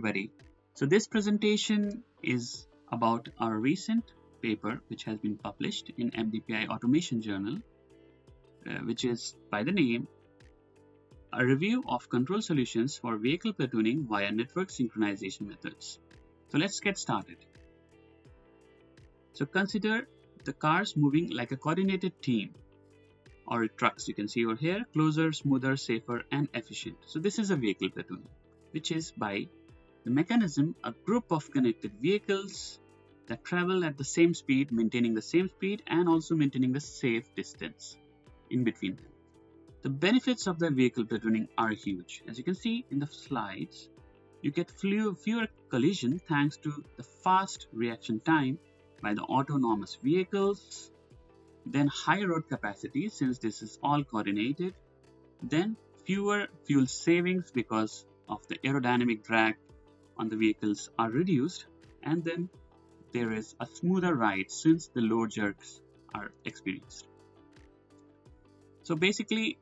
everybody. So this presentation is about our recent paper which has been published in MDPI Automation Journal, which is by the name A Review of Control Solutions for Vehicle Platooning via Network Synchronization Methods. So let's get started. So consider the cars moving like a coordinated team, or trucks. You can see over here, closer, smoother, safer, and efficient. So this is a vehicle platooning, which is by the mechanism a group of connected vehicles that travel at the same speed, maintaining the same speed and also maintaining the safe distance in between them. The benefits of the vehicle platooning are huge. As you can see in the slides, you get fewer collisions thanks to the fast reaction time by the autonomous vehicles, then high road capacity since this is all coordinated, then fewer fuel savings because of the aerodynamic drag on the vehicles are reduced, and then there is a smoother ride since the load jerks are experienced. So basically,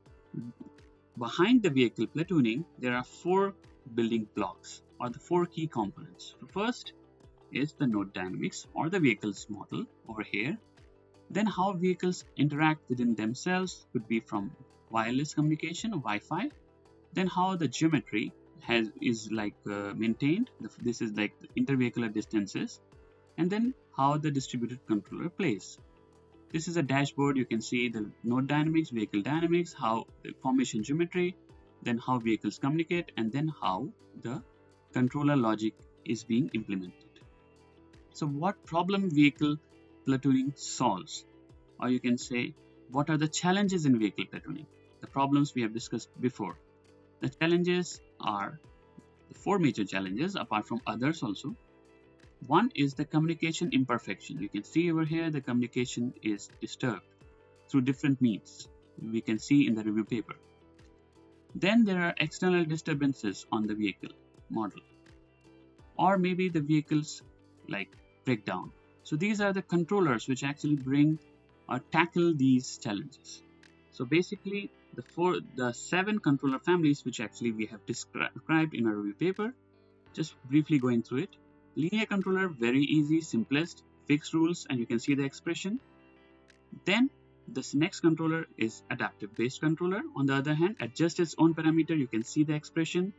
behind the vehicle platooning, there are four building blocks or the four key components. The first is the node dynamics or the vehicle's model over here. Then how vehicles interact within themselves could be from wireless communication, Wi-Fi. Then how the geometry is maintained. This is like the intervehicular distances. And then how the distributed controller plays. This is a dashboard. You can see the node dynamics, vehicle dynamics, how the formation geometry, then how vehicles communicate, and then how the controller logic is being implemented. So what problem vehicle platooning solves, or you can say what are the challenges in vehicle platooning, the problems we have discussed before. The challenges are the four major challenges apart from others also. One is the communication imperfection. You can see over here the communication is disturbed through different means. We can see in the review paper. Then there are external disturbances on the vehicle model, or maybe the vehicles break down. So these are the controllers which actually bring or tackle these challenges. So basically the 7 controller families which actually we have described in our review paper, just briefly going through it. Linear controller, very easy, simplest, fixed rules, and you can see the expression. Then this next controller is adaptive based controller. On the other hand, adjusts its own parameter. You can see the expression,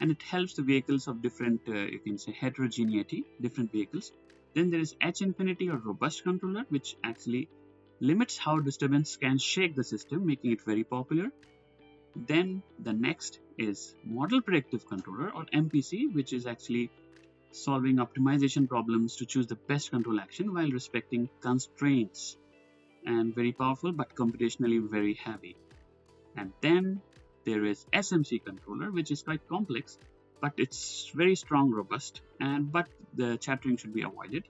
and it helps the vehicles of different you can say heterogeneity, different vehicles. Then there is H infinity or robust controller, which actually limits how disturbance can shake the system, making it very popular. Then the next is model predictive controller or MPC, which is actually solving optimization problems to choose the best control action while respecting constraints, and very powerful but computationally very heavy. And then there is SMC controller, which is quite complex, but it's very strong, robust, but the chattering should be avoided.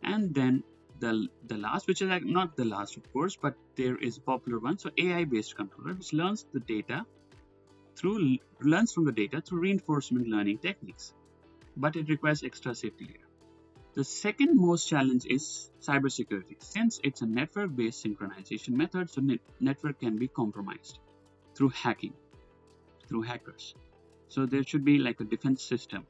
And then the last, which is not the last of course, but there is a popular one, so AI based controller, which learns from the data through reinforcement learning techniques, but it requires extra safety layer. The second most challenge is cybersecurity. Since it's a network-based synchronization method, so network can be compromised through hacking, through hackers. So there should be like a defense system.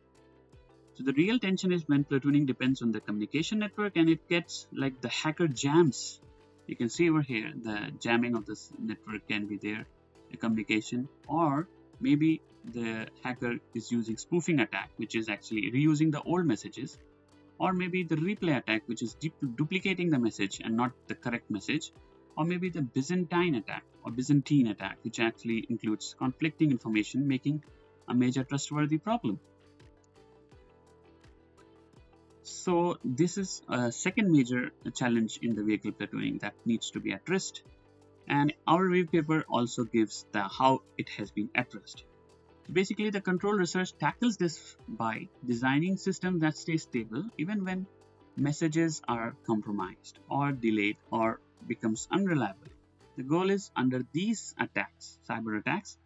So the real tension is when platooning depends on the communication network and it gets like the hacker jams. You can see over here the jamming of this network can be there, the communication, or maybe the hacker is using spoofing attack, which is actually reusing the old messages, or maybe the replay attack, which is duplicating the message and not the correct message, or maybe the Byzantine attack, which actually includes conflicting information, making a major trustworthy problem. So this is a second major challenge in the vehicle platooning that needs to be addressed, and our review paper also gives how it has been addressed. Basically, the control research tackles this by designing systems that stay stable even when messages are compromised or delayed or becomes unreliable. The goal is under these attacks, cyber attacks,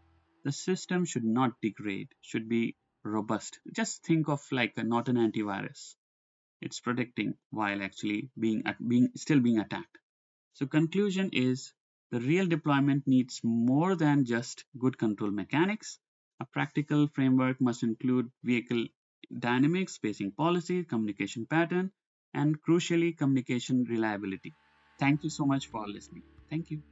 the system should not degrade, should be robust. Just think of not an antivirus. It's protecting while actually still being attacked. So conclusion is the real deployment needs more than just good control mechanics. A practical framework must include vehicle dynamics, spacing policy, communication pattern, and crucially, communication reliability. Thank you so much for listening. Thank you.